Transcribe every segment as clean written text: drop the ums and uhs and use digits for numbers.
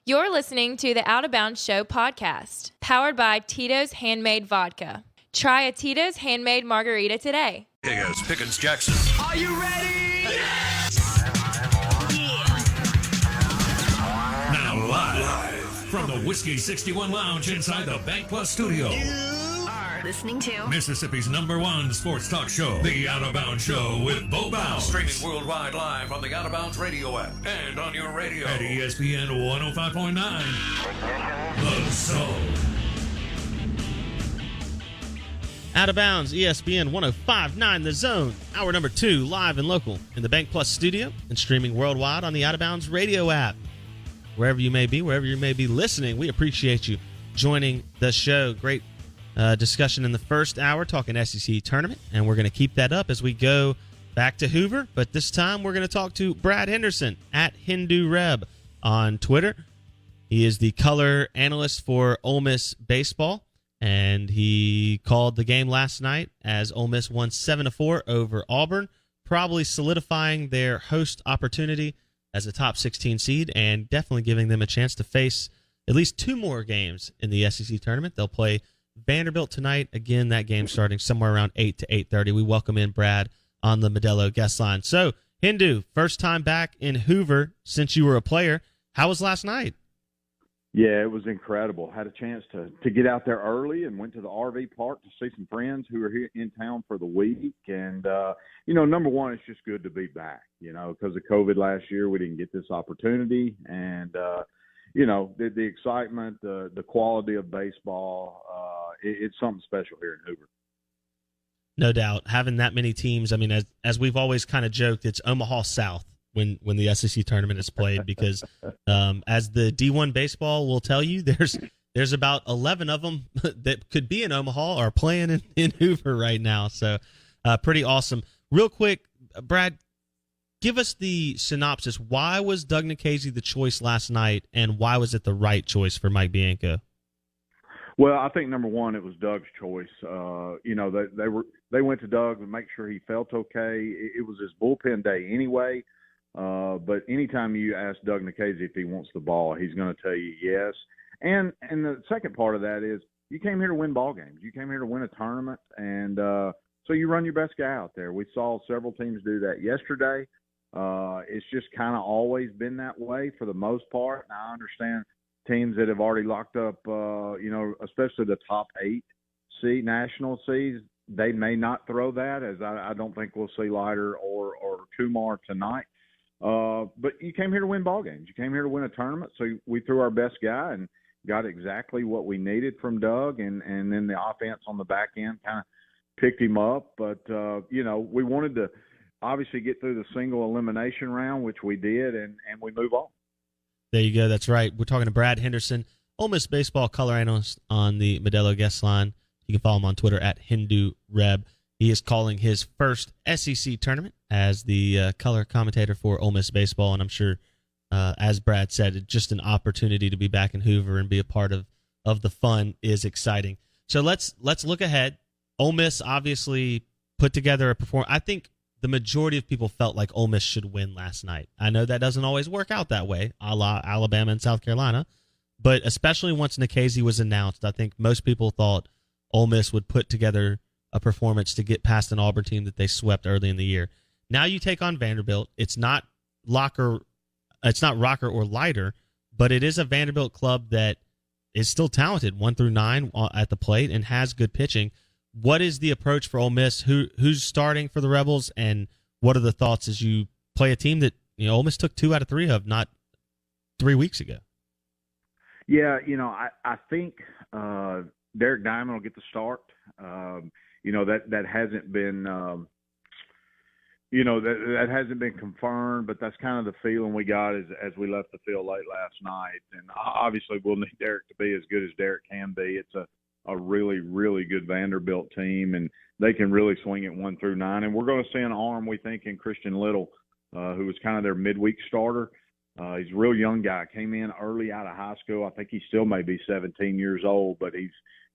You're listening to the Out of Bounds Show podcast, powered by Tito's Handmade Vodka. Try a Tito's Handmade Margarita today. Here's Pickens Jackson. Are you ready? Now live from the Whiskey 61 Lounge inside the Bank Plus studio. You are listening to Mississippi's #1 sports talk show, The Out of Bounds Show with Bo Bounds. Streaming worldwide live on the Out of Bounds radio app and on your radio at ESPN 105.9. The Zone. Out of Bounds, ESPN 105.9 The Zone. Hour number 2, live and local in the Bank Plus studio and streaming worldwide on the Out of Bounds radio app. Wherever you may be listening, we appreciate you joining the show. Great discussion in the first hour talking SEC tournament, and we're going to keep that up as we go back to Hoover. But this time we're going to talk to Brad Henderson at Hindu Reb on Twitter. He is the color analyst for Ole Miss baseball, and he called the game last night as Ole Miss won 7-4 over Auburn, probably solidifying their host opportunity as a top 16 seed and definitely giving them a chance to face at least 2 more games in the SEC tournament. They'll play Vanderbilt tonight. Again, that game starting somewhere around 8 to 8:30. We welcome in Brad on the Modelo guest line. So, Hindu, first time back in Hoover since you were a player. How was last night? Yeah, it was incredible. Had a chance to get out there early and went to the RV park to see some friends who were here in town for the week. And, number one, it's just good to be back, because of COVID last year, we didn't get this opportunity. And, the excitement, the quality of baseball, it's something special here in Hoover. No doubt. Having that many teams, I mean, as we've always kind of joked, it's Omaha South when the SEC tournament is played, because as the D1 baseball will tell you, there's about 11 of them that could be in Omaha or playing in Hoover right now. So pretty awesome. Real quick, Brad, give us the synopsis. Why was Doug Nikhazy the choice last night, and why was it the right choice for Mike Bianco? Well, I think number one, it was Doug's choice. They went to Doug to make sure he felt okay. It was his bullpen day anyway. But anytime you ask Doug Nikhazy if he wants the ball, he's going to tell you yes. And the second part of that is you came here to win ball games. You came here to win a tournament, and so you run your best guy out there. We saw several teams do that yesterday. It's just kind of always been that way for the most part. Now, I understand teams that have already locked up, especially the top 8 national seeds, they may not throw that, as I don't think we'll see Leiter or Kumar tonight. But you came here to win ball games. You came here to win a tournament, so we threw our best guy and got exactly what we needed from Doug, and then the offense on the back end kind of picked him up. But, we wanted to obviously get through the single elimination round, which we did, and we move on. There you go. That's right. We're talking to Brad Henderson, Ole Miss baseball color analyst on the Modelo guest line. You can follow him on Twitter at Hindu Reb. He is calling his first SEC tournament as the color commentator for Ole Miss baseball, and I'm sure, as Brad said, it's just an opportunity to be back in Hoover and be a part of the fun is exciting. So let's look ahead. Ole Miss obviously put together a performance. I think the majority of people felt like Ole Miss should win last night. I know that doesn't always work out that way, a la Alabama and South Carolina, but especially once Nikhazy was announced, I think most people thought Ole Miss would put together a performance to get past an Auburn team that they swept early in the year. Now you take on Vanderbilt. It's not rocker or lighter, but it is a Vanderbilt club that is still talented, 1 through 9 at the plate, and has good pitching. What is the approach for Ole Miss? Who's starting for the Rebels, and what are the thoughts as you play a team that Ole Miss took 2 out of 3 of not 3 weeks ago? Yeah, I think Derek Diamond will get the start. That hasn't been that hasn't been confirmed, but that's kind of the feeling we got as we left the field late last night. And obviously we'll need Derek to be as good as Derek can be. It's a really, really good Vanderbilt team, and they can really swing it 1 through 9. And we're going to see an arm, we think, in Christian Little, who was kind of their midweek starter. He's a real young guy, came in early out of high school. I think he still may be 17 years old, but he's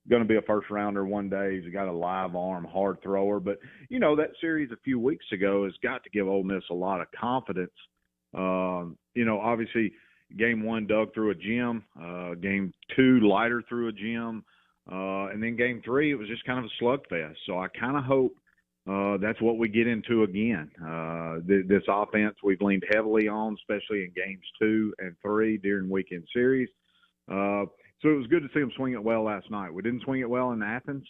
going to be a first-rounder one day. He's got a live arm, hard thrower. But, that series a few weeks ago has got to give Ole Miss a lot of confidence. Obviously, Game 1, Doug threw a gem. Game 2, Leiter threw a gem. And then Game 3, it was just kind of a slugfest. So I kind of hope that's what we get into again. This offense we've leaned heavily on, especially in Games 2 and 3 during weekend series. So it was good to see them swing it well last night. We didn't swing it well in Athens.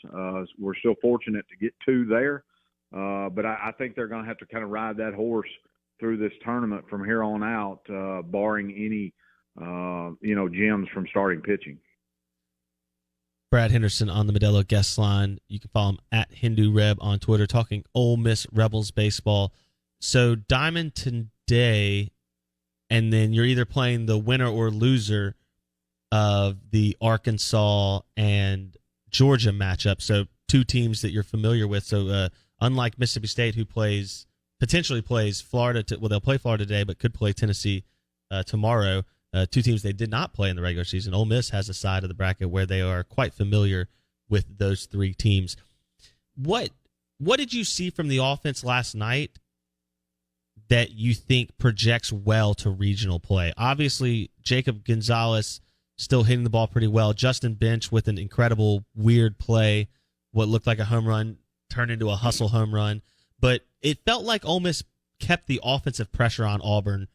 We're still fortunate to get 2 there. But I think they're going to have to kind of ride that horse through this tournament from here on out, barring any, gems from starting pitching. Brad Henderson on the Modelo guest line. You can follow him at Hindu Reb on Twitter, talking Ole Miss Rebels baseball. So Diamond today, and then you're either playing the winner or loser of the Arkansas and Georgia matchup. So 2 teams that you're familiar with. So unlike Mississippi State, who potentially plays Florida, they'll play Florida today, but could play Tennessee tomorrow. 2 teams they did not play in the regular season. Ole Miss has a side of the bracket where they are quite familiar with those 3 teams. What did you see from the offense last night that you think projects well to regional play? Obviously, Jacob Gonzalez still hitting the ball pretty well. Justin Bench with an incredible weird play, what looked like a home run turned into a hustle home run. But it felt like Ole Miss kept the offensive pressure on Auburn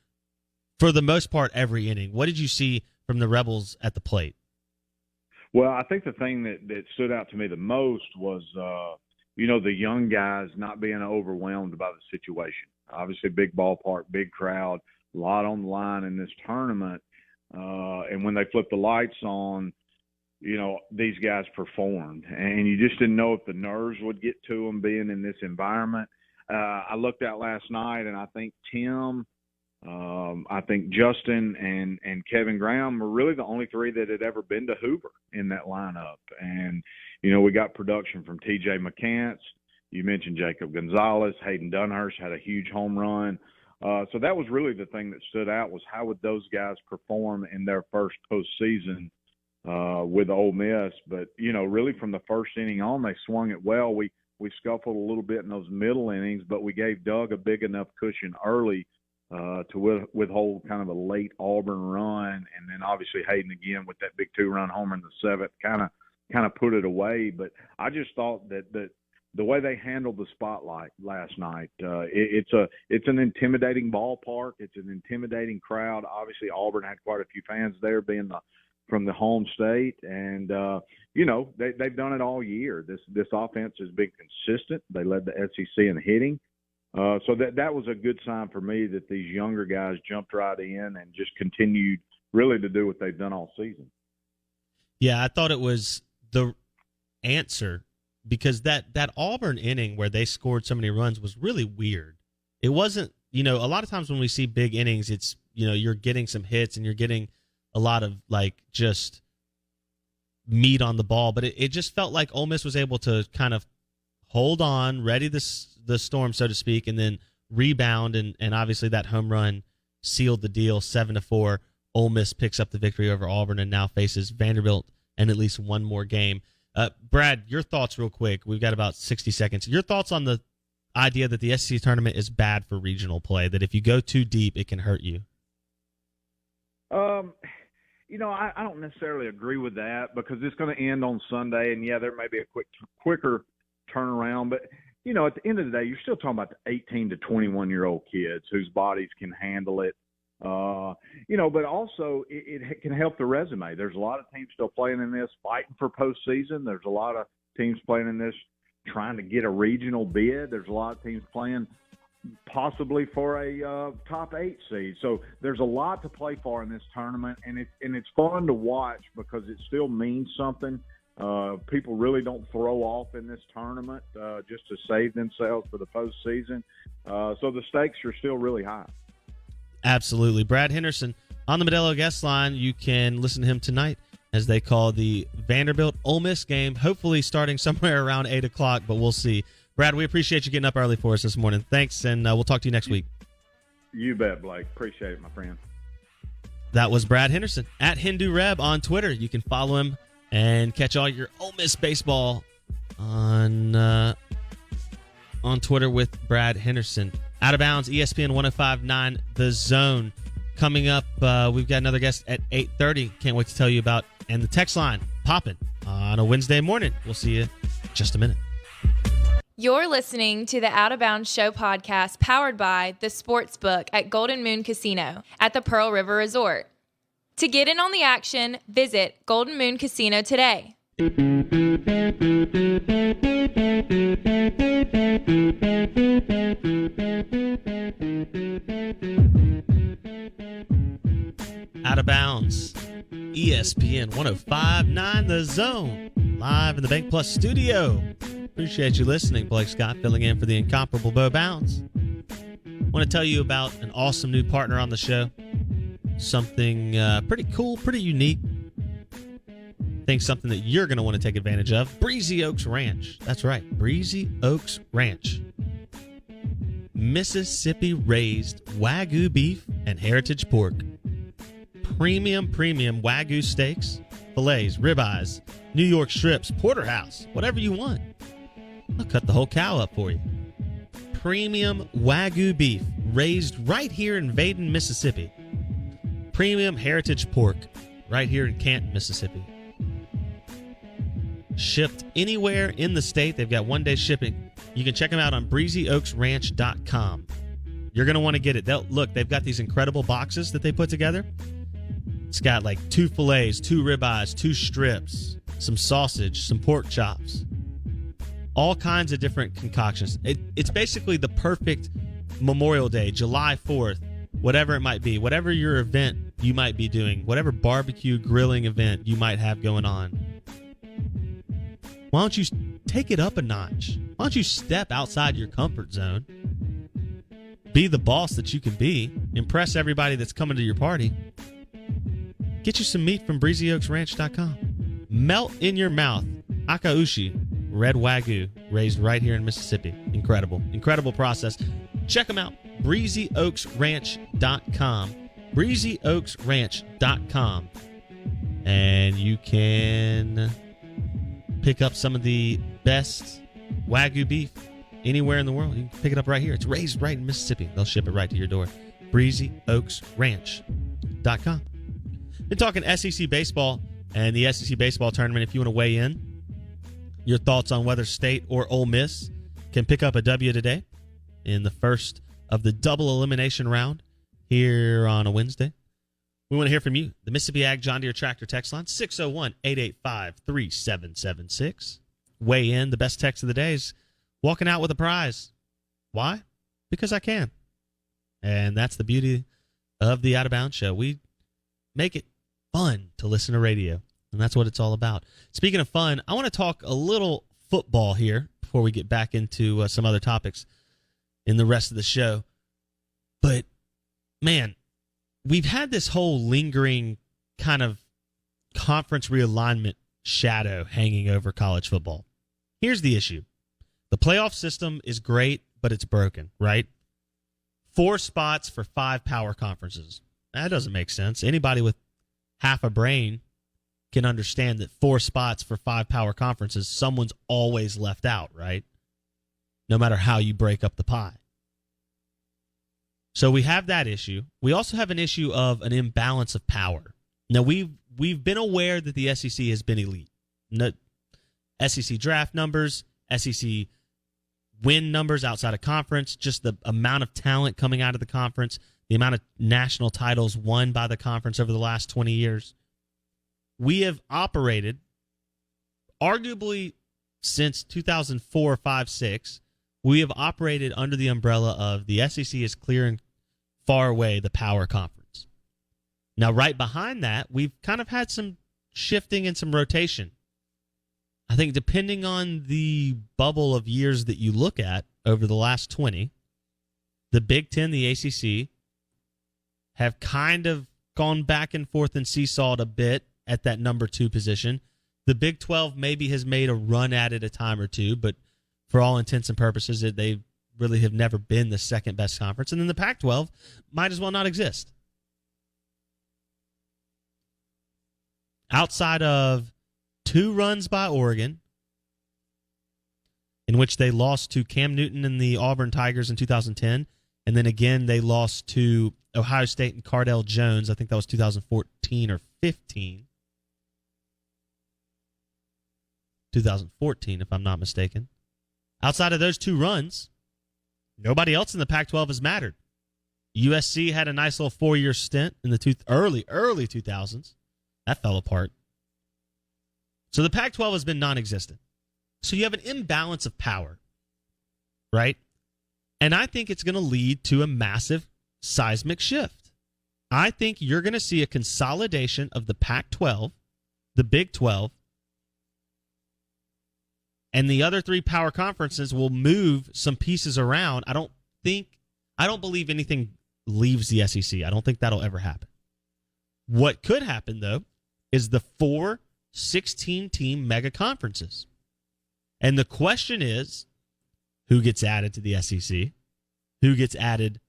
for the most part every inning. What did you see from the Rebels at the plate? Well, I think the thing that stood out to me the most was, the young guys not being overwhelmed by the situation. Obviously, big ballpark, big crowd, a lot on the line in this tournament. And when they flipped the lights on, these guys performed. And you just didn't know if the nerves would get to them being in this environment. I looked out last night, and I think Tim, I think Justin and Kevin Graham were really the only 3 that had ever been to Hoover in that lineup. And, we got production from T.J. McCants. You mentioned Jacob Gonzalez. Hayden Dunhurst had a huge home run. So that was really the thing that stood out, was how would those guys perform in their first postseason with Ole Miss. But, really from the first inning on, they swung it well. We scuffled a little bit in those middle innings, but we gave Doug a big enough cushion early to withhold kind of a late Auburn run. And then obviously Hayden again with that big 2-run homer in the 7th kind of put it away. But I just thought that the way they handled the spotlight last night, it's an intimidating ballpark. It's an intimidating crowd. Obviously, Auburn had quite a few fans there, being from the home state, and they've done it all year. This offense has been consistent. They led the SEC in hitting, so that was a good sign for me that these younger guys jumped right in and just continued really to do what they've done all season. Yeah, I thought it was the answer. Because that Auburn inning where they scored so many runs was really weird. It wasn't, a lot of times when we see big innings, it's, you're getting some hits and you're getting a lot of, just meat on the ball. But it just felt like Ole Miss was able to kind of hold on, ready the storm, so to speak, and then rebound. And obviously that home run sealed the deal, 7-4. Ole Miss picks up the victory over Auburn and now faces Vanderbilt in at least one more game. Brad, your thoughts real quick. We've got about 60 seconds. Your thoughts on the idea that the SEC tournament is bad for regional play, that if you go too deep, it can hurt you? I don't necessarily agree with that because it's going to end on Sunday, and, yeah, there may be a quicker turnaround. But, at the end of the day, you're still talking about the 18 to 21-year-old kids whose bodies can handle it. But also it can help the resume. There's a lot of teams still playing in this, fighting for postseason. There's a lot of teams playing in this, trying to get a regional bid. There's a lot of teams playing possibly for a top 8 seed. So there's a lot to play for in this tournament, and it's fun to watch because it still means something. People really don't throw off in this tournament just to save themselves for the postseason. So the stakes are still really high. Absolutely. Brad Henderson on the Modelo guest line. You can listen to him tonight as they call the Vanderbilt Ole Miss game, hopefully starting somewhere around 8 o'clock, but we'll see. Brad, we appreciate you getting up early for us this morning. Thanks, and we'll talk to you next week. You bet, Blake. Appreciate it, my friend. That was Brad Henderson at Hindu Reb on Twitter. You can follow him and catch all your Ole Miss baseball on Twitter with Brad Henderson. Out of Bounds, ESPN 105.9 The Zone. Coming up, we've got another guest at 8:30. Can't wait to tell you about. And the text line popping on a Wednesday morning. We'll see you in just a minute. You're listening to the Out of Bounds Show podcast powered by the Sportsbook at Golden Moon Casino at the Pearl River Resort. To get in on the action, visit Golden Moon Casino today. Out of Bounds, ESPN 105.9 The Zone, live in the Bank Plus studio. Appreciate you listening. Blake Scott filling in for the incomparable Bo Bounds. Want to tell you about an awesome new partner on the show. Something pretty cool, pretty unique. I think something that you're going to want to take advantage of. Breezy Oaks Ranch. That's right, Breezy Oaks Ranch. Mississippi raised Wagyu beef and heritage pork. Premium Wagyu steaks, fillets, ribeyes, New York strips, porterhouse, whatever you want. I'll cut the whole cow up for you. Premium Wagyu beef raised right here in Vaden, Mississippi. Premium heritage pork right here in Canton, Mississippi. Shipped anywhere in the state. They've got one-day shipping. You can check them out on breezyoaksranch.com. You're going to want to get it. They've got these incredible boxes that they put together. It's got like 2 fillets, 2 ribeyes, 2 strips, some sausage, some pork chops. All kinds of different concoctions. It's basically the perfect Memorial Day, July 4th, whatever it might be, whatever your event you might be doing, whatever barbecue grilling event you might have going on. Why don't you take it up a notch? Why don't you step outside your comfort zone? Be the boss that you can be. Impress everybody that's coming to your party. Get you some meat from breezyoaksranch.com. Melt in your mouth. Akaushi red Wagyu raised right here in Mississippi. Incredible process. Check them out. breezyoaksranch.com. breezyoaksranch.com. And you can pick up some of the best Wagyu beef anywhere in the world. You can pick it up right here. It's raised right in Mississippi. They'll ship it right to your door. breezyoaksranch.com. Been talking SEC baseball and the SEC baseball tournament. If you want to weigh in, your thoughts on whether State or Ole Miss can pick up a W today in the first of the double elimination round here on a Wednesday. We want to hear from you. The Mississippi Ag John Deere Tractor text line, 601-885-3776. Weigh in. The best text of the day is walking out with a prize. Why? Because I can. And that's the beauty of the Out of Bounds Show. We make it fun to listen to radio, and that's what it's all about. Speaking of fun, I want to talk a little football here before we get back into some other topics in the rest of the show. But, man, we've had this whole lingering kind of conference realignment shadow hanging over college football. Here's the issue. The playoff system is great, but it's broken, right? 4 spots for 5 power conferences. That doesn't make sense. Anybody with half a brain can understand that 4 spots for 5 power conferences, someone's always left out, right? No matter how you break up the pie. So we have that issue. We also have an issue of an imbalance of power. Now, we've been aware that the SEC has been elite. SEC draft numbers, SEC win numbers outside of conference, just the amount of talent coming out of the conference, the amount of national titles won by the conference over the last 20 years. We have operated, arguably since 2004, 5, 6, we have operated under the umbrella of the SEC is clear and far away the power conference. Now, right behind that, we've kind of had some shifting and some rotation. I think depending on the bubble of years that you look at over the last 20, the Big Ten, the ACC, have kind of gone back and forth and seesawed a bit at that number 2 position. The Big 12 maybe has made a run at it a time or two, but for all intents and purposes, they really have never been the second best conference. And then the Pac-12 might as well not exist. Outside of 2 runs by Oregon, in which they lost to Cam Newton and the Auburn Tigers in 2010, And then again, they lost to Ohio State and Cardell Jones. I think that was 2014 or 15. 2014, if I'm not mistaken. Outside of those two runs, nobody else in the Pac-12 has mattered. USC had a nice little 4-year stint in the early 2000s. That fell apart. So the Pac-12 has been non-existent. So you have an imbalance of power, right? And I think it's going to lead to a massive seismic shift. I think you're going to see a consolidation of the Pac-12, the Big 12, and the other three power conferences will move some pieces around. I don't believe anything leaves the SEC. I don't think that'll ever happen. What could happen, though, is the 4 16-team mega conferences. And the question is, who gets added to the SEC? Who gets added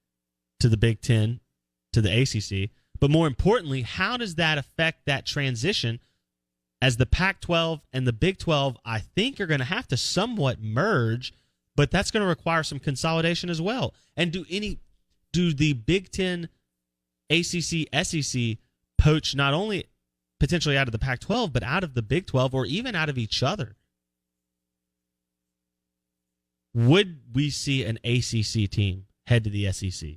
to the Big Ten, to the ACC? But more importantly, how does that affect that transition as the Pac-12 and the Big 12, I think, are going to have to somewhat merge, but that's going to require some consolidation as well. And do the Big Ten, ACC, SEC poach not only potentially out of the Pac-12, but out of the Big 12 or even out of each other? Would we see an ACC team head to the SEC?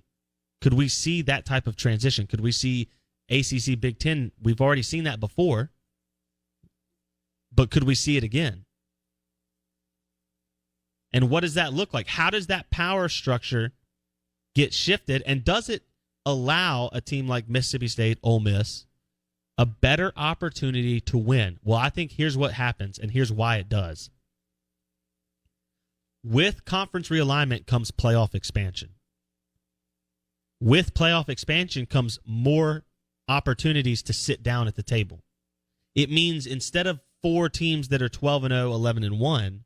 Could we see that type of transition? Could we see ACC Big Ten? We've already seen that before, but could we see it again? And what does that look like? How does that power structure get shifted? And does it allow a team like Mississippi State, Ole Miss, a better opportunity to win? Well, I think here's what happens, and here's why it does. With conference realignment comes playoff expansion. With playoff expansion comes more opportunities to sit down at the table. It means instead of 4 teams that are 12-0, 11-1,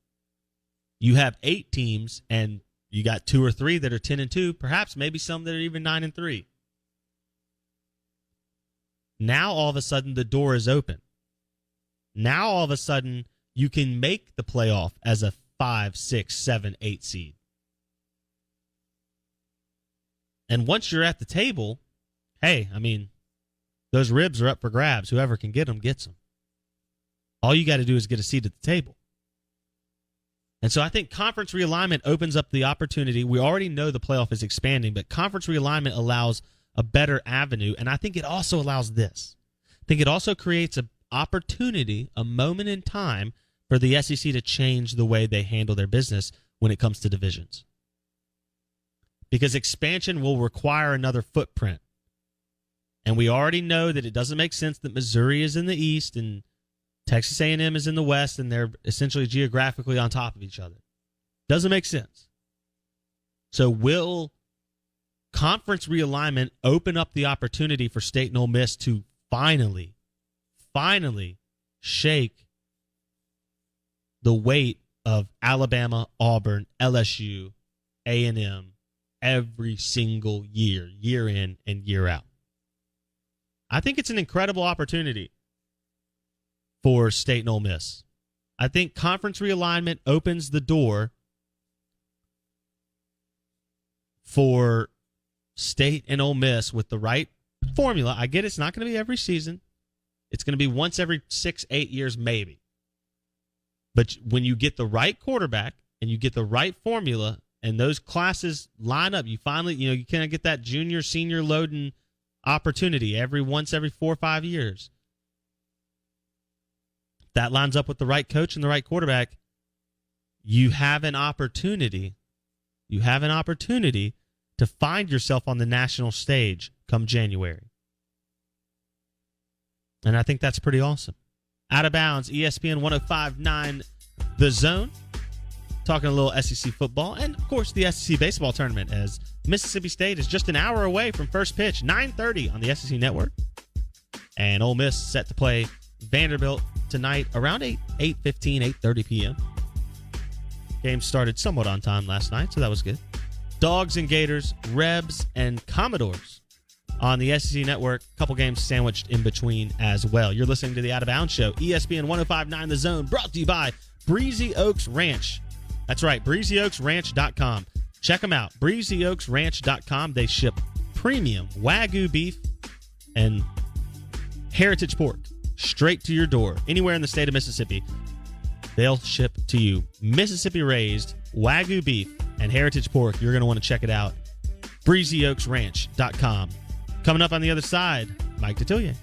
you have 8 teams, and you got 2 or 3 that are 10-2, perhaps maybe some that are even 9-3. Now all of a sudden the door is open. Now all of a sudden you can make the playoff as a 5, 6, 7, 8 seed. And once you're at the table, hey, I mean, those ribs are up for grabs. Whoever can get them gets them. All you got to do is get a seat at the table. And so I think conference realignment opens up the opportunity. We already know the playoff is expanding, but conference realignment allows a better avenue. And I think it also allows this. I think it also creates an opportunity, a moment in time, for the SEC to change the way they handle their business when it comes to divisions. Because expansion will require another footprint. And we already know that it doesn't make sense that Missouri is in the East and Texas A&M is in the West, and they're essentially geographically on top of each other. Doesn't make sense. So will conference realignment open up the opportunity for State and Ole Miss to finally shake the weight of Alabama, Auburn, LSU, A&M every single year, year in and year out? I think it's an incredible opportunity for State and Ole Miss. I think conference realignment opens the door for State and Ole Miss with the right formula. I get it's not going to be every season. It's going to be once every 6, 8 years maybe. But when you get the right quarterback and you get the right formula and those classes line up, you finally, you kind of get that junior, senior loading opportunity once every 4 or 5 years. That lines up with the right coach and the right quarterback. You have an opportunity. You have an opportunity to find yourself on the national stage come January. And I think that's pretty awesome. Out of Bounds, ESPN 105.9 The Zone. Talking a little SEC football and, of course, the SEC baseball tournament as Mississippi State is just an hour away from first pitch, 9:30 on the SEC Network. And Ole Miss set to play Vanderbilt tonight around 8:15, 8:30 p.m. Game started somewhat on time last night, so that was good. Dogs and Gators, Rebs and Commodores on the SEC Network. A couple games sandwiched in between as well. You're listening to the Out of Bounds Show, ESPN 105.9 The Zone, brought to you by Breezy Oaks Ranch. That's right, breezyoaksranch.com. Check them out, breezyoaksranch.com. They ship premium Wagyu beef and heritage pork straight to your door, anywhere in the state of Mississippi. They'll ship to you Mississippi-raised Wagyu beef and heritage pork. You're going to want to check it out. BreezyOaksRanch.com. Coming up on the other side, Mike Detillier.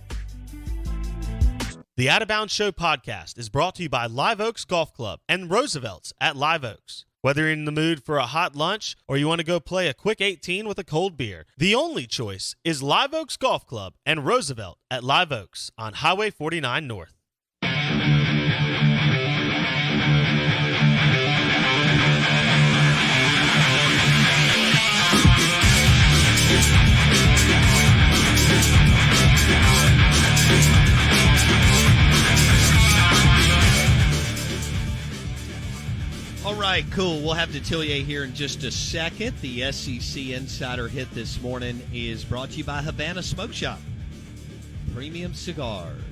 The Out of Bounds Show podcast is brought to you by Live Oaks Golf Club and Roosevelt's at Live Oaks. Whether you're in the mood for a hot lunch or you want to go play a quick 18 with a cold beer, the only choice is Live Oaks Golf Club and Roosevelt at Live Oaks on Highway 49 North. All right, cool. We'll have Detillier here in just a second. The SEC Insider Hit this morning is brought to you by Havana Smoke Shop. Premium cigars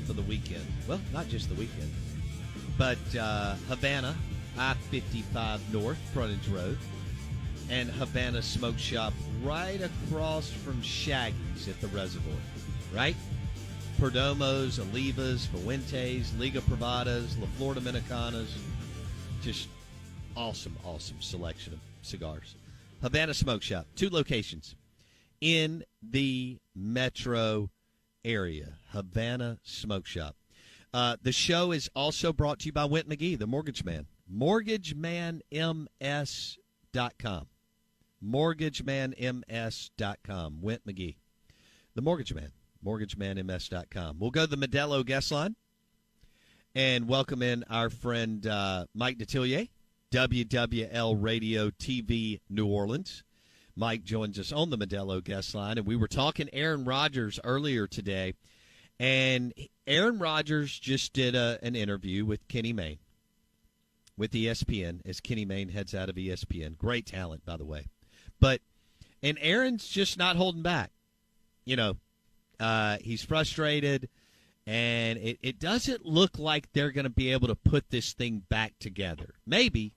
for the weekend. Well, not just the weekend, but Havana, I-55 North, Frontage Road, and Havana Smoke Shop right across from Shaggy's at the Reservoir, right? Perdomos, Olivas, Fuentes, Liga Privadas, La Flor Dominicanas. Just awesome selection of cigars. Havana Smoke Shop, 2 locations in the metro area. Havana Smoke Shop. The show is also brought to you by Went McGee, the Mortgage Man. MortgageManMS.com. MortgageManMS.com. Went McGee, the Mortgage Man. MortgageManMS.com. We'll go to the Modelo guest line and welcome in our friend Mike Detillier, WWL Radio TV New Orleans. Mike joins us on the Modelo guest line, and we were talking Aaron Rodgers earlier today, and Aaron Rodgers just did an interview with Kenny Mayne with ESPN as Kenny Mayne heads out of ESPN. Great talent, by the way. And Aaron's just not holding back. You know, he's frustrated. And it doesn't look like they're going to be able to put this thing back together. Maybe,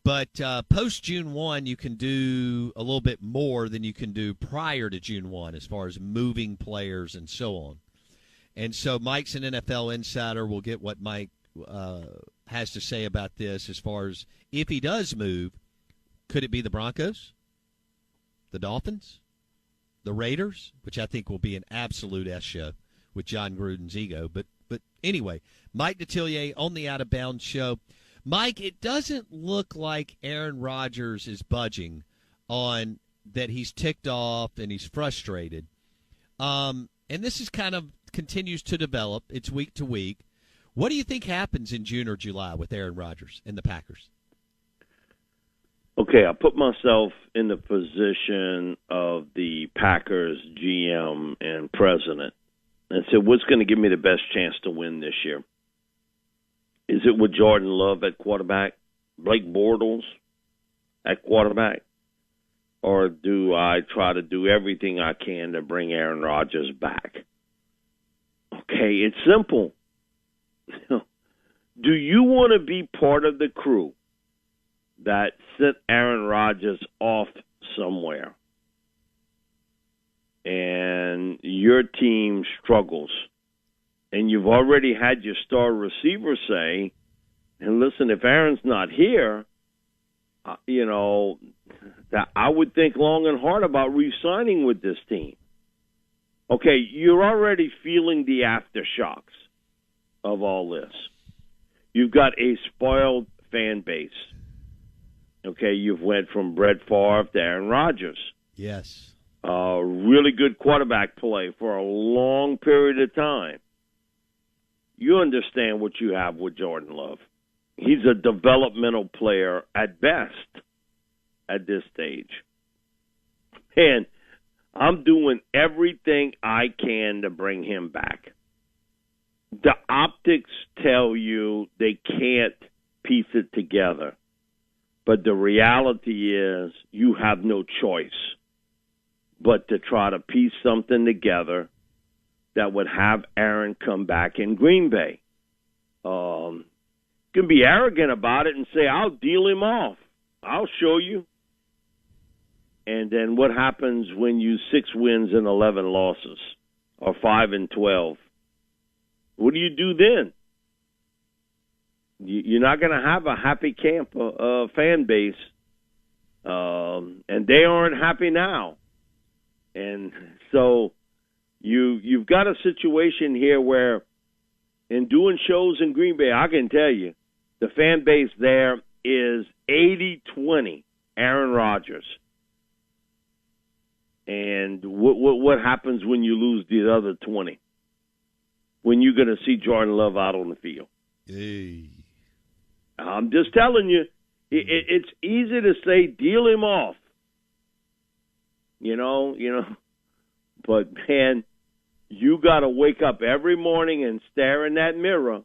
but post-June 1, you can do a little bit more than you can do prior to June 1 as far as moving players and so on. And so Mike's an NFL insider. We'll get what Mike has to say about this as far as if he does move, could it be the Broncos, the Dolphins, the Raiders, which I think will be an absolute S show with John Gruden's ego. But anyway, Mike Detillier on the Out of Bounds show. Mike, it doesn't look like Aaron Rodgers is budging on that. He's ticked off and he's frustrated. And this is kind of continues to develop. It's week to week. What do you think happens in June or July with Aaron Rodgers and the Packers? Okay, I put myself in the position of the Packers GM and president and said, what's going to give me the best chance to win this year? Is it with Jordan Love at quarterback, Blake Bortles at quarterback, or do I try to do everything I can to bring Aaron Rodgers back? Okay, it's simple. Do you want to be part of the crew that sent Aaron Rodgers off somewhere and your team struggles, and you've already had your star receiver say, and listen, if Aaron's not here, that I would think long and hard about re-signing with this team. Okay, you're already feeling the aftershocks of all this. You've got a spoiled fan base. Okay, you've went from Brett Favre to Aaron Rodgers. Yes. Really good quarterback play for a long period of time. You understand what you have with Jordan Love. He's a developmental player at best at this stage. And I'm doing everything I can to bring him back. The optics tell you they can't piece it together. But the reality is you have no choice but to try to piece something together that would have Aaron come back in Green Bay. You can be arrogant about it and say, I'll deal him off. I'll show you. And then what happens when you 6 wins and 11 losses or 5-12? What do you do then? You're not going to have a happy camp fan base, and they aren't happy now. And so you've got a situation here where in doing shows in Green Bay, I can tell you, the fan base there is 80-20 Aaron Rodgers. And what happens when you lose the other 20? When you're going to see Jordan Love out on the field? Hey. I'm just telling you, it's easy to say deal him off. You know. But, man, you got to wake up every morning and stare in that mirror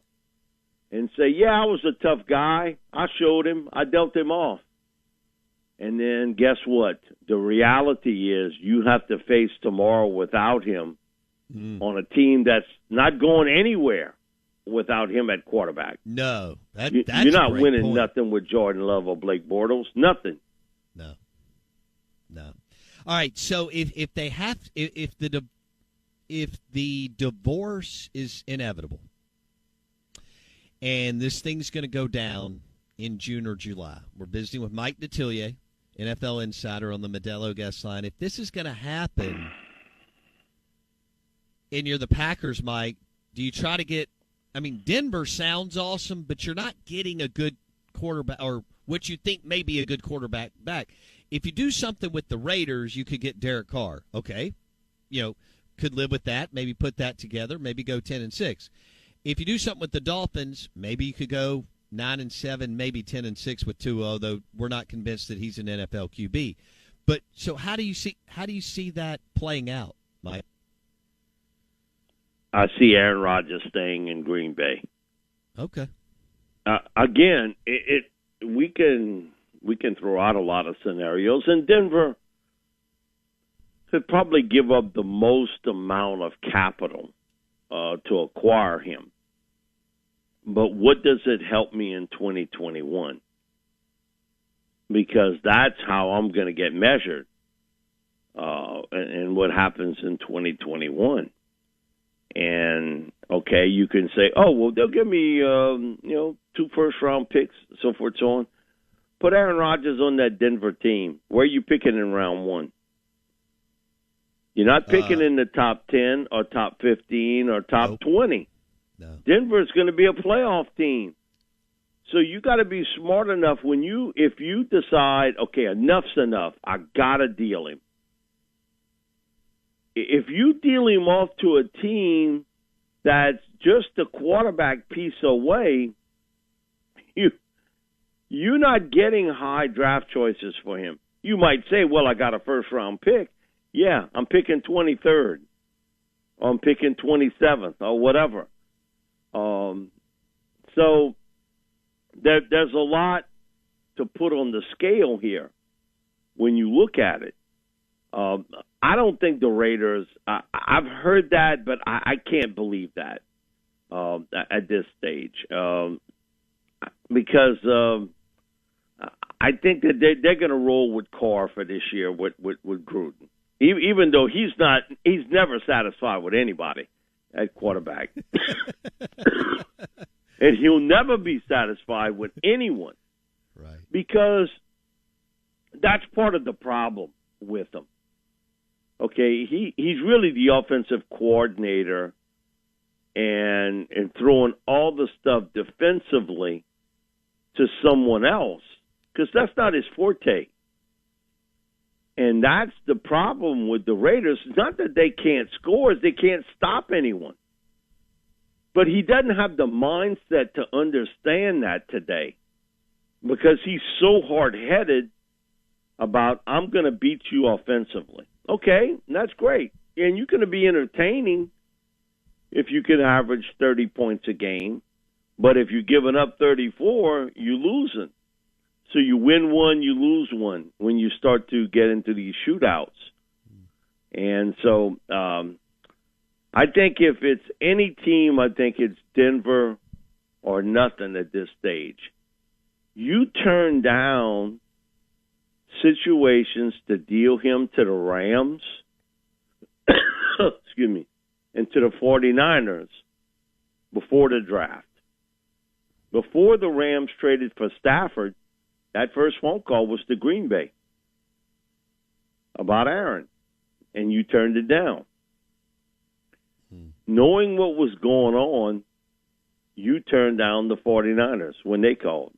and say, yeah, I was a tough guy. I showed him. I dealt him off. And then guess what? The reality is you have to face tomorrow without him on a team that's not going anywhere without him at quarterback. No. That's you're not a great winning point. nothing with Jordan Love or Blake Bortles. Nothing. No. All right, so if the divorce is inevitable and this thing's going to go down in June or July, we're visiting with Mike Detillier, NFL insider on the Modelo guest line. If this is going to happen and you're the Packers, Mike, do you try to get – I mean, Denver sounds awesome, but you're not getting a good quarterback or what you think may be a good quarterback back. If you do something with the Raiders, you could get Derek Carr. Okay. Could live with that, maybe put that together, maybe go 10-6. If you do something with the Dolphins, maybe you could go 9-7, maybe 10-6 with Tua, although we're not convinced that he's an NFL QB. But so how do you see that playing out, Mike? I see Aaron Rodgers staying in Green Bay. Okay. Again, we can throw out a lot of scenarios, and Denver could probably give up the most amount of capital to acquire him. But what does it help me in 2021? Because that's how I'm going to get measured, and what happens in 2021. And, okay, you can say, oh, well, they'll give me, 2 first-round picks, so forth and so on. Put Aaron Rodgers on that Denver team. Where are you picking in round 1? You're not picking in the top 10 or top 15 or top 20. No. Denver is going to be a playoff team. So you got to be smart enough if you decide, okay, enough's enough, I got to deal him. If you deal him off to a team that's just a quarterback piece away, you're not getting high draft choices for him. You might say, well, I got a first-round pick. Yeah, I'm picking 23rd. Or I'm picking 27th or whatever. So there's a lot to put on the scale here when you look at it. I don't think the Raiders I've heard that, but I can't believe that at this stage. Because I think that they're going to roll with Carr for this year with Gruden. Even though he's never satisfied with anybody at quarterback. And he'll never be satisfied with anyone. Right. Because that's part of the problem with him. Okay, he's really the offensive coordinator and throwing all the stuff defensively to someone else because that's not his forte. And that's the problem with the Raiders. It's not that they can't score, it's they can't stop anyone. But he doesn't have the mindset to understand that today because he's so hard-headed about, I'm going to beat you offensively. Okay, that's great. And you're going to be entertaining if you can average 30 points a game. But if you're giving up 34, you're losing. So you win one, you lose one when you start to get into these shootouts. And so I think if it's any team, I think it's Denver or nothing at this stage. You turn down situations to deal him to the Rams, excuse me, and to the 49ers before the draft. Before the Rams traded for Stafford, that first phone call was to Green Bay about Aaron, and you turned it down. Knowing what was going on, you turned down the 49ers when they called.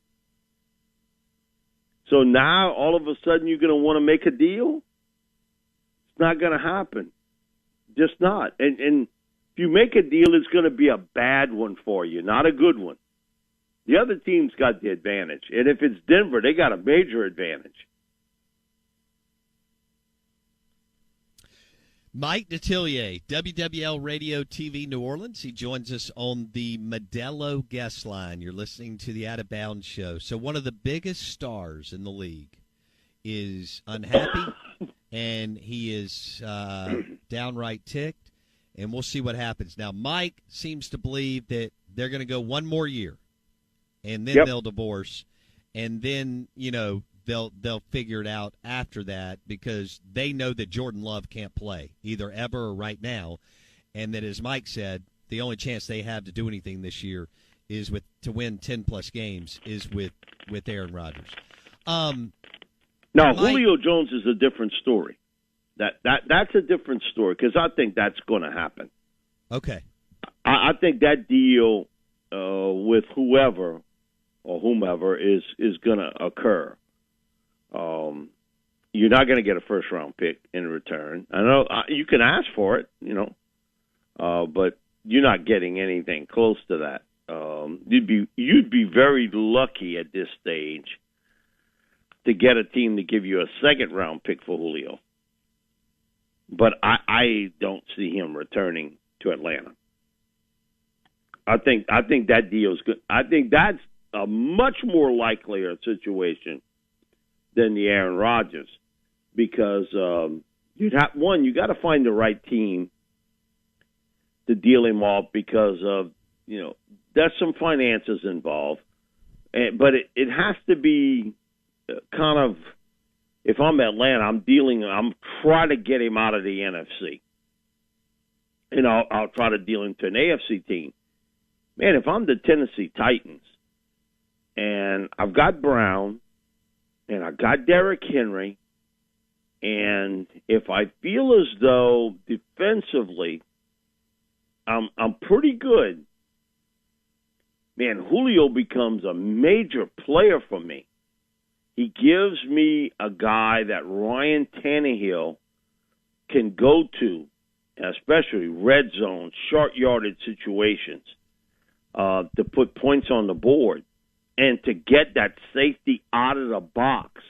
So now, all of a sudden, you're going to want to make a deal? It's not going to happen. Just not. And if you make a deal, it's going to be a bad one for you, not a good one. The other team's got the advantage. And if it's Denver, they got a major advantage. Mike Detillier, WWL Radio TV New Orleans. He joins us on the Modelo guest line. You're listening to the Out of Bounds show. So one of the biggest stars in the league is unhappy, and he is downright ticked, and we'll see what happens. Now, Mike seems to believe that they're going to go one more year, and then they'll divorce, and then, they'll figure it out after that, because they know that Jordan Love can't play either ever or right now, and that, as Mike said, the only chance they have to do anything this year is to win 10-plus games is with Aaron Rodgers. Now, Julio Jones is a different story. That's a different story, because I think that's going to happen. Okay. I think that deal with whoever or whomever is going to occur. You're not going to get a first-round pick in return. I know you can ask for it, but you're not getting anything close to that. You'd be very lucky at this stage to get a team to give you a second-round pick for Julio. But I don't see him returning to Atlanta. I think that deal is good. I think that's a much more likelier situation than the Aaron Rodgers, because you got to find the right team to deal him off, because of there's some finances involved, but it has to be kind of, if I'm Atlanta, I'm trying to get him out of the NFC, and I'll try to deal him to an AFC team. Man, if I'm the Tennessee Titans and I've got Brown and I got Derrick Henry, and if I feel as though defensively I'm pretty good, man, Julio becomes a major player for me. He gives me a guy that Ryan Tannehill can go to, especially red zone, short yardage situations, to put points on the board, and to get that safety out of the box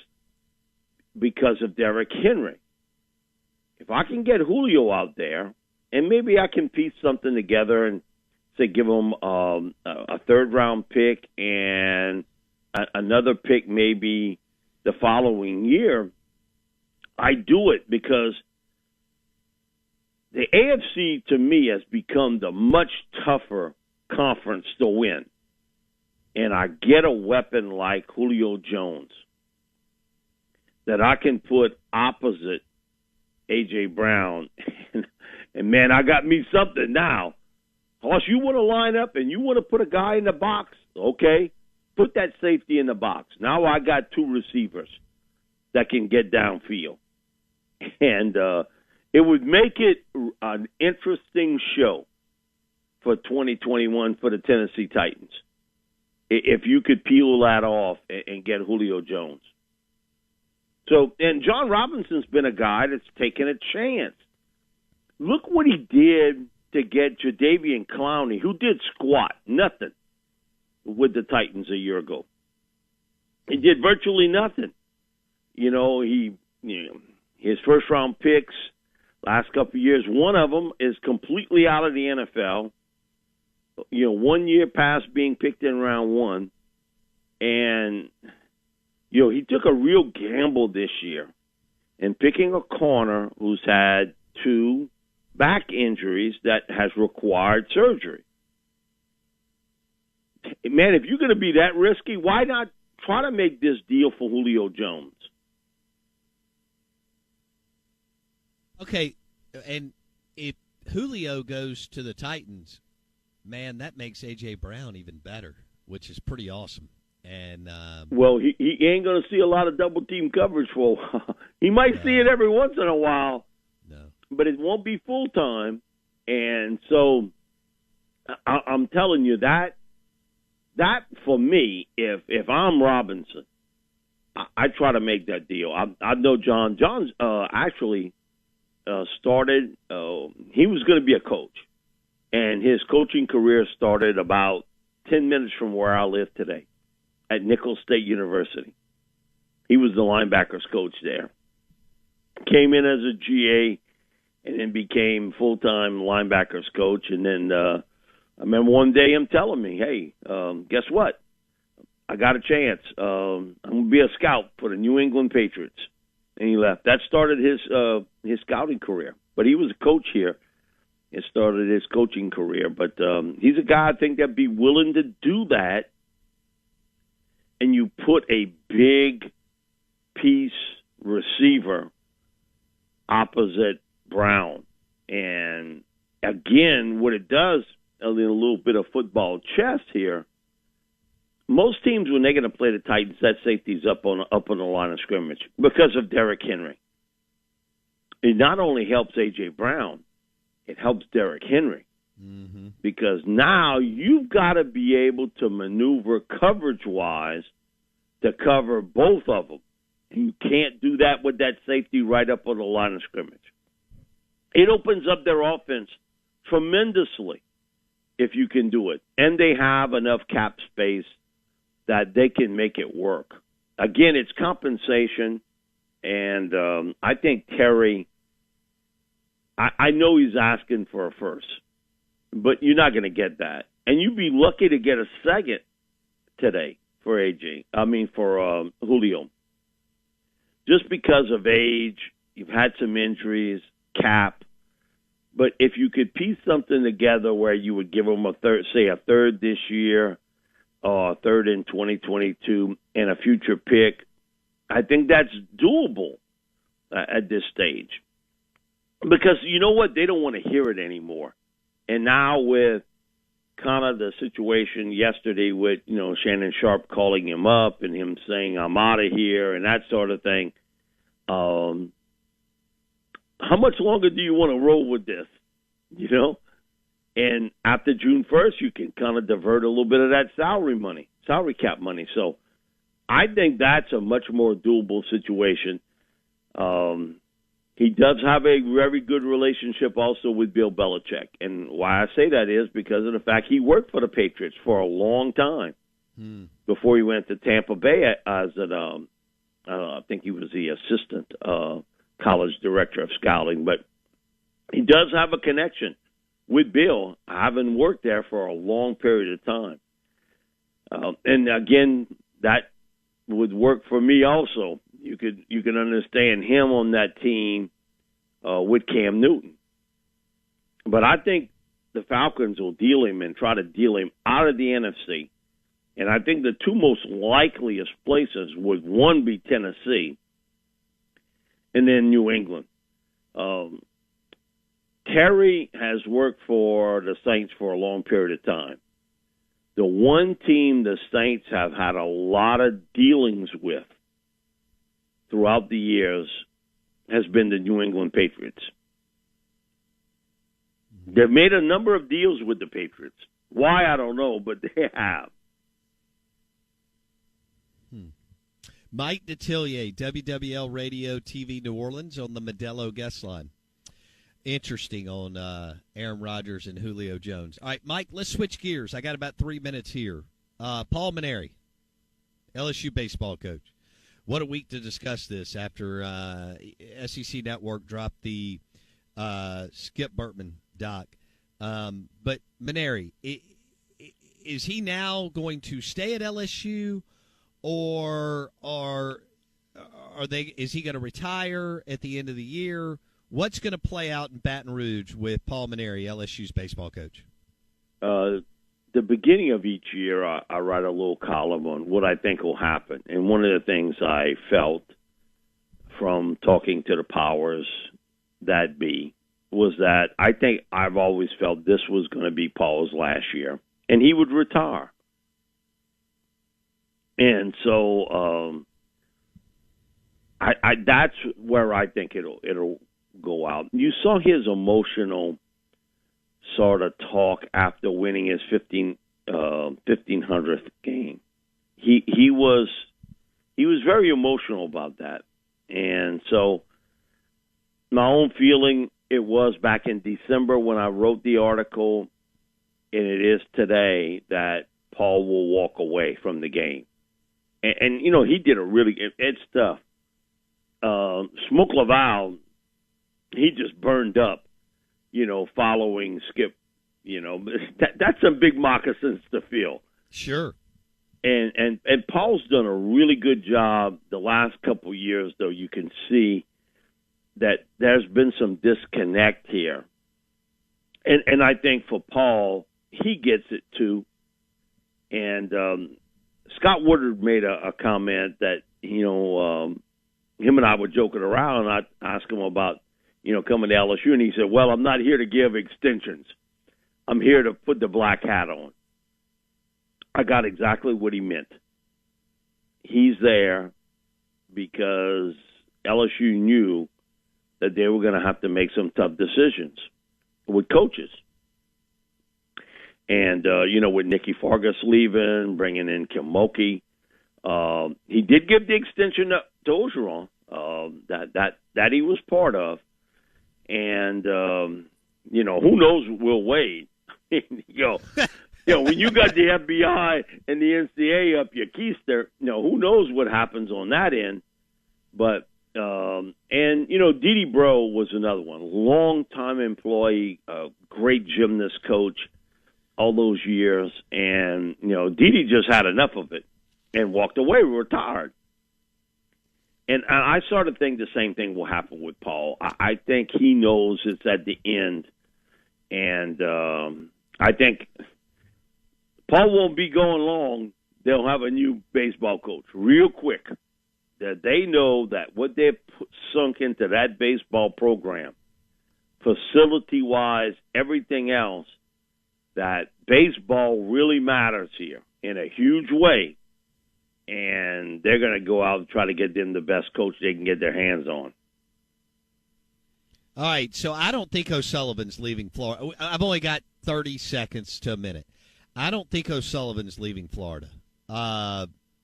because of Derrick Henry. If I can get Julio out there, and maybe I can piece something together and say give him a third-round pick and another pick maybe the following year, I do it, because the AFC, to me, has become the much tougher conference to win. And I get a weapon like Julio Jones that I can put opposite A.J. Brown. And man, I got me something now. Unless you want to line up and you want to put a guy in the box, okay, put that safety in the box. Now I got two receivers that can get downfield. And it would make it an interesting show for 2021 for the Tennessee Titans, if you could peel that off and get Julio Jones. So, and John Robinson's been a guy that's taken a chance. Look what he did to get Jadeveon Clowney, who did squat, nothing, with the Titans a year ago. He did virtually nothing. His first-round picks last couple of years, one of them is completely out of the NFL. 1 year past being picked in round one. And, he took a real gamble this year in picking a corner who's had 2 back injuries that has required surgery. Man, if you're going to be that risky, why not try to make this deal for Julio Jones? Okay, and if Julio goes to the Titans, man, that makes A.J. Brown even better, which is pretty awesome. And well, he ain't going to see a lot of double-team coverage for a while. He might see it every once in a while, but it won't be full-time. And so I'm telling you that for me, if I'm Robinson, I try to make that deal. I know John's actually started. He was going to be a coach, and his coaching career started about 10 minutes from where I live today at Nicholls State University. He was the linebackers coach there. Came in as a GA and then became full-time linebackers coach. And then I remember one day him telling me, hey, guess what? I got a chance. I'm going to be a scout for the New England Patriots. And he left. That started his scouting career. But he was a coach here. It started his coaching career. But he's a guy I think that'd be willing to do that. And you put a big piece receiver opposite Brown. And, again, what it does, a little bit of football chess here, most teams, when they're going to play the Titans, that safety's up on the line of scrimmage because of Derrick Henry. It not only helps A.J. Brown, it helps Derrick Henry. Mm-hmm. Because now you've got to be able to maneuver coverage-wise to cover both of them. And you can't do that with that safety right up on the line of scrimmage. It opens up their offense tremendously if you can do it. And they have enough cap space that they can make it work. Again, it's compensation, and I think Terry, I know he's asking for a first, but you're not going to get that. And you'd be lucky to get a second today for Julio. Just because of age, you've had some injuries, cap. But if you could piece something together where you would give him a third this year, a third in 2022, and a future pick, I think that's doable at this stage. Because you know what? They don't want to hear it anymore. And now with kind of the situation yesterday with, Shannon Sharp calling him up and him saying, I'm out of here and that sort of thing, how much longer do you want to roll with this? And after June 1st, you can kind of divert a little bit of that salary cap money. So I think that's a much more doable situation. He does have a very good relationship also with Bill Belichick. And why I say that is because of the fact he worked for the Patriots for a long time before he went to Tampa Bay as I think he was the assistant college director of scouting. But he does have a connection with Bill, having worked there for a long period of time. And again, that would work for me also. You can understand him on that team with Cam Newton. But I think the Falcons will deal him and try to deal him out of the NFC. And I think the two most likeliest places would, one, be Tennessee and then New England. Terry has worked for the Saints for a long period of time. The one team the Saints have had a lot of dealings with throughout the years has been the New England Patriots. They've made a number of deals with the Patriots. Why, I don't know, but they have. Mike Detillier, WWL Radio TV New Orleans on the Modelo guest line. Interesting on Aaron Rodgers and Julio Jones. All right, Mike, let's switch gears. I got about 3 minutes here. Paul Manieri, LSU baseball coach. What a week to discuss this after SEC Network dropped the Skip Bertman doc. But Manieri, is he now going to stay at LSU, or is he going to retire at the end of the year? What's going to play out in Baton Rouge with Paul Manieri, LSU's baseball coach? The beginning of each year, I write a little column on what I think will happen. And one of the things I felt from talking to the powers that be was that I think I've always felt this was going to be Paul's last year, and he would retire. And so I that's where I think it'll go out. You saw his emotional sort of talk after winning his 1500th game. He was very emotional about that. And so my own feeling, it was back in December when I wrote the article, and it is today, that Paul will walk away from the game. And you know, he did it's tough. Smoke Laval, he just burned up, you know, following Skip. You know, that's some big moccasins to feel. Sure. And Paul's done a really good job the last couple of years, though. You can see that there's been some disconnect here. And I think for Paul, he gets it too. And Scott Woodard made a comment that, you know, him and I were joking around, and I asked him about, you know, coming to LSU, and he said, well, I'm not here to give extensions. I'm here to put the black hat on. I got exactly what he meant. He's there because LSU knew that they were going to have to make some tough decisions with coaches. And, you know, with Nicky Fargas leaving, bringing in Kim Mulkey, he did give the extension to Ogeron that he was part of. And, you know, who knows Will Wade? You know, when you got the FBI and the NCAA up your keister, you know, who knows what happens on that end. But, and, you know, Dede Bro was another one. Long-time employee, great gymnast coach all those years. And, you know, Dede just had enough of it and walked away, retired. And I sort of think the same thing will happen with Paul. I think he knows it's at the end. And I think Paul won't be going long. They'll have a new baseball coach real quick. That they know that what they've sunk into that baseball program, facility-wise, everything else, that baseball really matters here in a huge way. And they're going to go out and try to get them the best coach they can get their hands on. All right, so I don't think O'Sullivan's leaving Florida. I've only got 30 seconds to a minute. I don't think O'Sullivan's leaving Florida.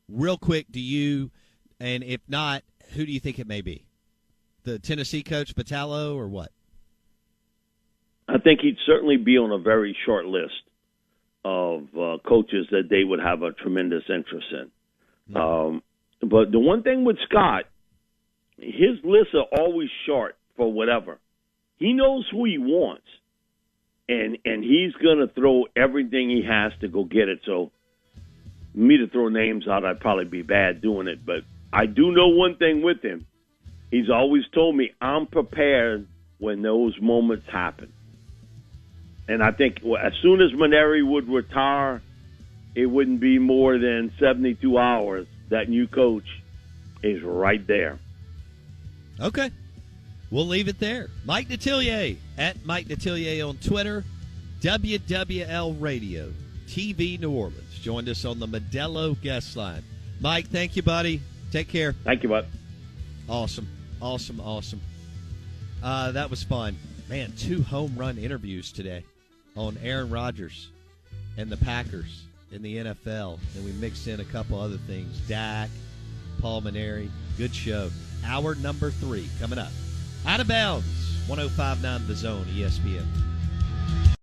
Real quick, do you, and if not, who do you think it may be? The Tennessee coach, Batallo, or what? I think he'd certainly be on a very short list of coaches that they would have a tremendous interest in. But the one thing with Scott, his lists are always short for whatever. He knows who he wants, and he's going to throw everything he has to go get it. So me to throw names out, I'd probably be bad doing it. But I do know one thing with him. He's always told me, I'm prepared when those moments happen. And I think as soon as Manieri would retire, it wouldn't be more than 72 hours. That new coach is right there. Okay. We'll leave it there. Mike Detillier, at Mike Detillier on Twitter, WWL Radio, TV New Orleans, joined us on the Modelo guest line. Mike, thank you, buddy. Take care. Thank you, bud. Awesome. That was fun. Man, 2 home run interviews today on Aaron Rodgers and the Packers in the NFL, and we mixed in a couple other things. Dak, Paul Manieri, good show. Hour number 3 coming up. Out of Bounds, 105.9 The Zone, ESPN.